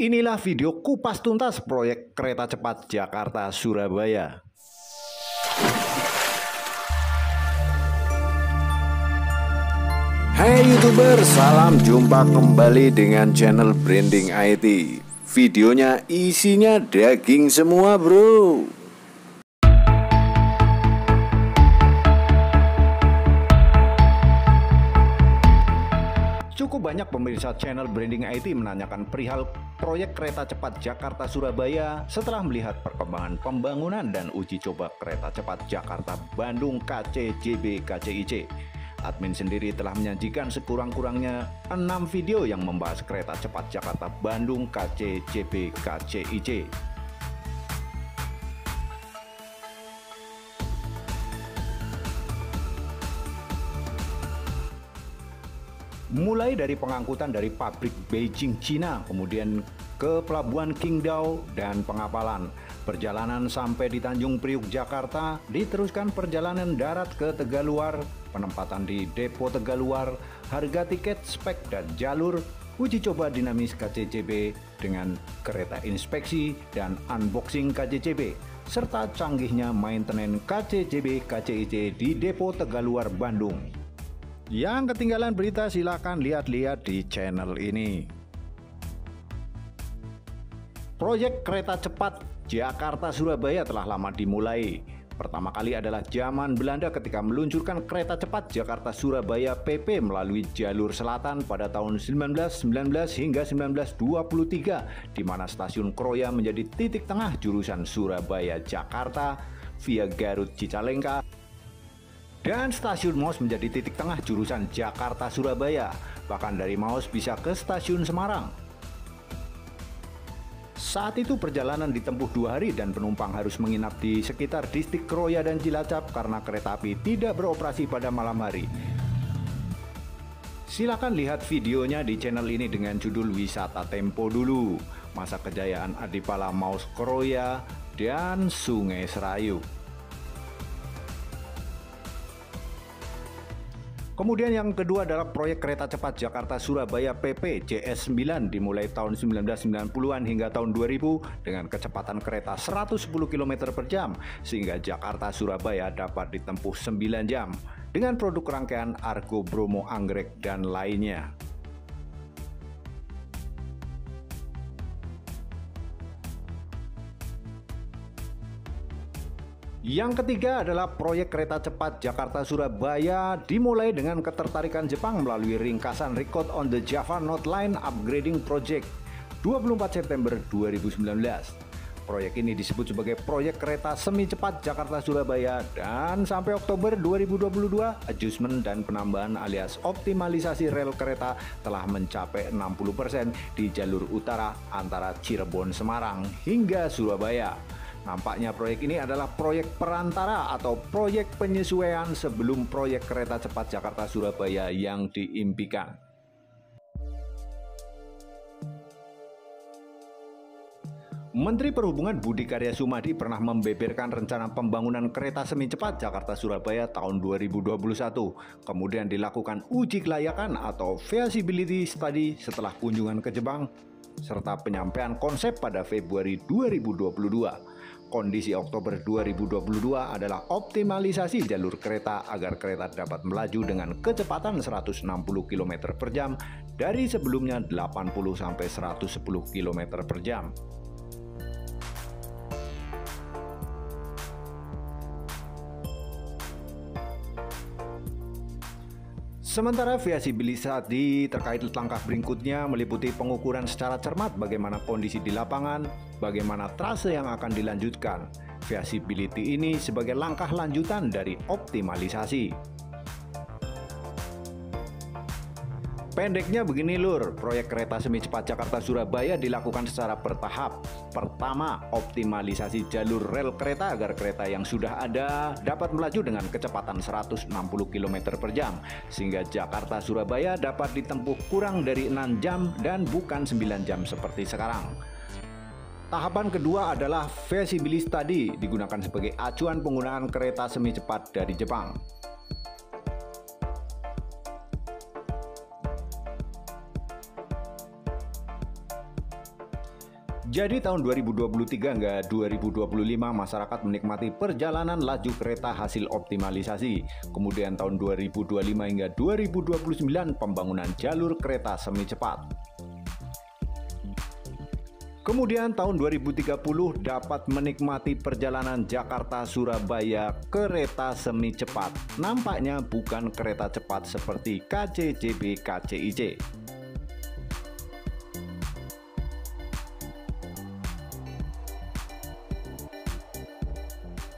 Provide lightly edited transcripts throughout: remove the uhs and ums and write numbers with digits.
Inilah video kupas tuntas proyek kereta cepat Jakarta-Surabaya. Hai YouTuber, salam jumpa kembali dengan channel Branding IT. Videonya isinya daging semua bro. Cukup banyak pemirsa channel Branding IT menanyakan perihal proyek kereta cepat Jakarta-Surabaya setelah melihat perkembangan pembangunan dan uji coba kereta cepat Jakarta-Bandung KCJB KCIC. Admin sendiri telah menyajikan sekurang-kurangnya 6 video yang membahas kereta cepat Jakarta-Bandung KCJB KCIC. Mulai dari pengangkutan dari pabrik Beijing, Cina, kemudian ke Pelabuhan Qingdao dan pengapalan. Perjalanan sampai di Tanjung Priuk, Jakarta, diteruskan perjalanan darat ke Tegaluar, penempatan di Depo Tegaluar, harga tiket, spek dan jalur, uji coba dinamis KCJB dengan kereta inspeksi dan unboxing KCJB, serta canggihnya maintenance KCJB KCIC di Depo Tegaluar, Bandung. Yang ketinggalan berita silakan lihat-lihat di channel ini. Proyek kereta cepat Jakarta-Surabaya telah lama dimulai. Pertama kali adalah zaman Belanda ketika meluncurkan kereta cepat Jakarta-Surabaya PP melalui jalur selatan pada tahun 1919 hingga 1923, di mana stasiun Kroya menjadi titik tengah jurusan Surabaya-Jakarta via Garut-Cicalengka, dan stasiun Maus menjadi titik tengah jurusan Jakarta-Surabaya. Bahkan dari Maus bisa ke stasiun Semarang. Saat itu perjalanan ditempuh 2 hari dan penumpang harus menginap di sekitar distrik Kroya dan Cilacap karena kereta api tidak beroperasi pada malam hari. Silakan lihat videonya di channel ini dengan judul Wisata Tempo Dulu, Masa Kejayaan Adipala Maus Kroya dan Sungai Serayu. Kemudian yang kedua adalah proyek kereta cepat Jakarta-Surabaya PP CS9 dimulai tahun 1990-an hingga tahun 2000 dengan kecepatan kereta 110 km per jam sehingga Jakarta-Surabaya dapat ditempuh 9 jam dengan produk rangkaian Argo Bromo Anggrek dan lainnya. Yang ketiga adalah proyek kereta cepat Jakarta-Surabaya dimulai dengan ketertarikan Jepang melalui ringkasan Record on the Java North Line Upgrading Project 24 September 2019. Proyek ini disebut sebagai proyek kereta semi cepat Jakarta-Surabaya dan sampai Oktober 2022 adjustment dan penambahan alias optimalisasi rel kereta telah mencapai 60% di jalur utara antara Cirebon-Semarang hingga Surabaya. Nampaknya proyek ini adalah proyek perantara atau proyek penyesuaian sebelum proyek kereta cepat Jakarta-Surabaya yang diimpikan. Menteri Perhubungan Budi Karya Sumadi pernah membeberkan rencana pembangunan kereta semi cepat Jakarta-Surabaya tahun 2021. Kemudian dilakukan uji kelayakan atau feasibility study setelah kunjungan ke Jepang, serta penyampaian konsep pada Februari 2022. Kondisi Oktober 2022 adalah optimalisasi jalur kereta agar kereta dapat melaju dengan kecepatan 160 km per jam dari sebelumnya 80-110 km per jam. Sementara feasibilisasi terkait langkah berikutnya meliputi pengukuran secara cermat bagaimana kondisi di lapangan, bagaimana trase yang akan dilanjutkan. Feasibility ini sebagai langkah lanjutan dari optimalisasi. Pendeknya begini lur, proyek kereta semi cepat Jakarta-Surabaya dilakukan secara bertahap. Pertama, optimalisasi jalur rel kereta agar kereta yang sudah ada dapat melaju dengan kecepatan 160 km per jam, sehingga Jakarta-Surabaya dapat ditempuh kurang dari 6 jam dan bukan 9 jam seperti sekarang. Tahapan kedua adalah feasibility study, digunakan sebagai acuan penggunaan kereta semi cepat dari Jepang. Jadi tahun 2023 hingga 2025 masyarakat menikmati perjalanan laju kereta hasil optimalisasi. Kemudian tahun 2025 hingga 2029 pembangunan jalur kereta semi cepat. Kemudian tahun 2030 dapat menikmati perjalanan Jakarta-Surabaya kereta semi cepat. Nampaknya bukan kereta cepat seperti KCJB KCIC.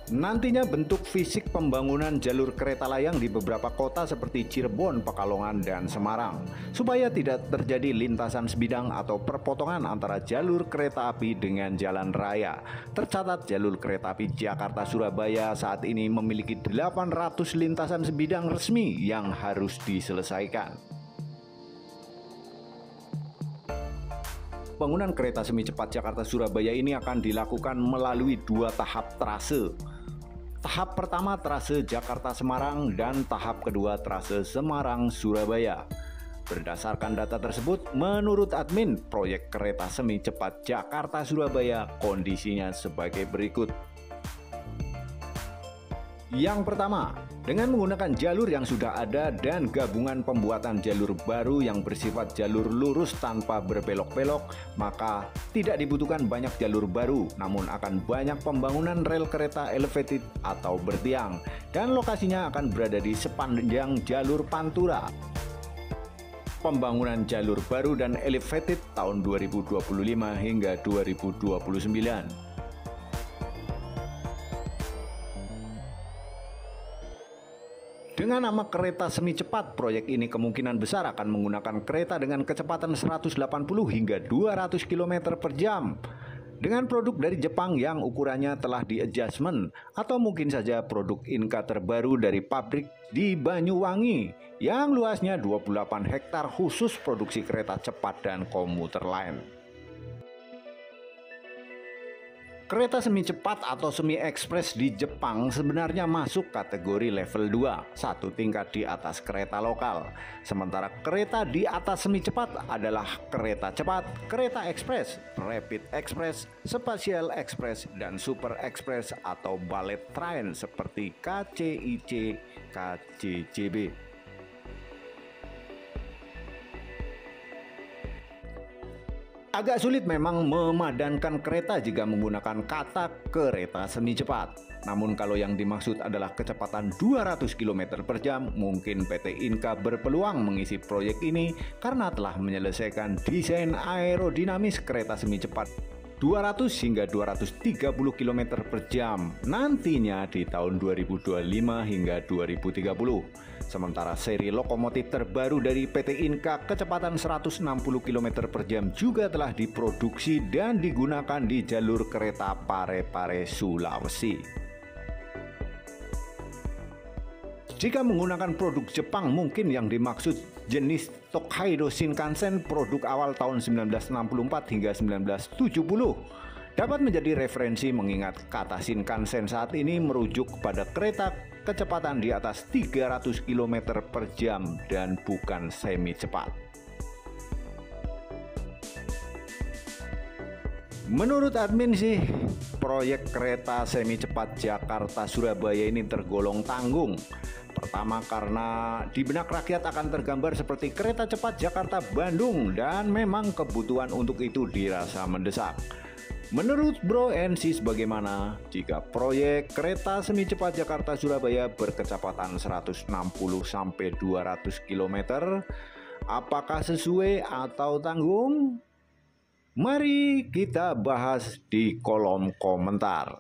Nantinya bentuk fisik pembangunan jalur kereta layang di beberapa kota seperti Cirebon, Pekalongan, dan Semarang supaya tidak terjadi lintasan sebidang atau perpotongan antara jalur kereta api dengan jalan raya. Tercatat jalur kereta api Jakarta-Surabaya saat ini memiliki 800 lintasan sebidang resmi yang harus diselesaikan. Pembangunan kereta semi cepat Jakarta-Surabaya ini akan dilakukan melalui 2 tahap trase. Tahap pertama trase Jakarta-Semarang dan tahap kedua trase Semarang-Surabaya. Berdasarkan data tersebut, menurut admin proyek kereta semi cepat Jakarta-Surabaya kondisinya sebagai berikut. Yang pertama, dengan menggunakan jalur yang sudah ada dan gabungan pembuatan jalur baru yang bersifat jalur lurus tanpa berbelok-belok, maka tidak dibutuhkan banyak jalur baru, namun akan banyak pembangunan rel kereta elevated atau bertiang, dan lokasinya akan berada di sepanjang jalur Pantura. Pembangunan jalur baru dan elevated tahun 2025 hingga 2029. Dengan nama kereta semi cepat, proyek ini kemungkinan besar akan menggunakan kereta dengan kecepatan 180 hingga 200 km per jam. Dengan produk dari Jepang yang ukurannya telah di-adjustment, atau mungkin saja produk Inka terbaru dari pabrik di Banyuwangi yang luasnya 28 hektar khusus produksi kereta cepat dan komuter lain. Kereta semi cepat atau semi ekspres di Jepang sebenarnya masuk kategori level 2, satu tingkat di atas kereta lokal. Sementara kereta di atas semi cepat adalah kereta cepat, kereta ekspres, rapid express, spatial express, dan super express atau bullet train seperti KCIC, KCJB. Agak sulit memang memadankan kereta jika menggunakan kata kereta semi cepat. Namun kalau yang dimaksud adalah kecepatan 200 km per jam, mungkin PT Inka berpeluang mengisi proyek ini karena telah menyelesaikan desain aerodinamis kereta semi cepat 200 hingga 230 km per jam nantinya di tahun 2025 hingga 2030. Sementara seri lokomotif terbaru dari PT Inka kecepatan 160 km per jam juga telah diproduksi dan digunakan di jalur kereta Parepare Sulawesi. Jika menggunakan produk Jepang, mungkin yang dimaksud jenis Tokaido Shinkansen produk awal tahun 1964 hingga 1970. Dapat menjadi referensi mengingat kata Shinkansen saat ini merujuk pada kereta kecepatan di atas 300 km per jam dan bukan semi cepat. Menurut admin sih, proyek kereta semi cepat Jakarta-Surabaya ini tergolong tanggung. Pertama karena di benak rakyat akan tergambar seperti kereta cepat Jakarta-Bandung dan memang kebutuhan untuk itu dirasa mendesak. Menurut Bro NC bagaimana jika proyek kereta semi cepat Jakarta-Surabaya berkecepatan 160-200 km? Apakah sesuai atau tanggung? Mari kita bahas di kolom komentar.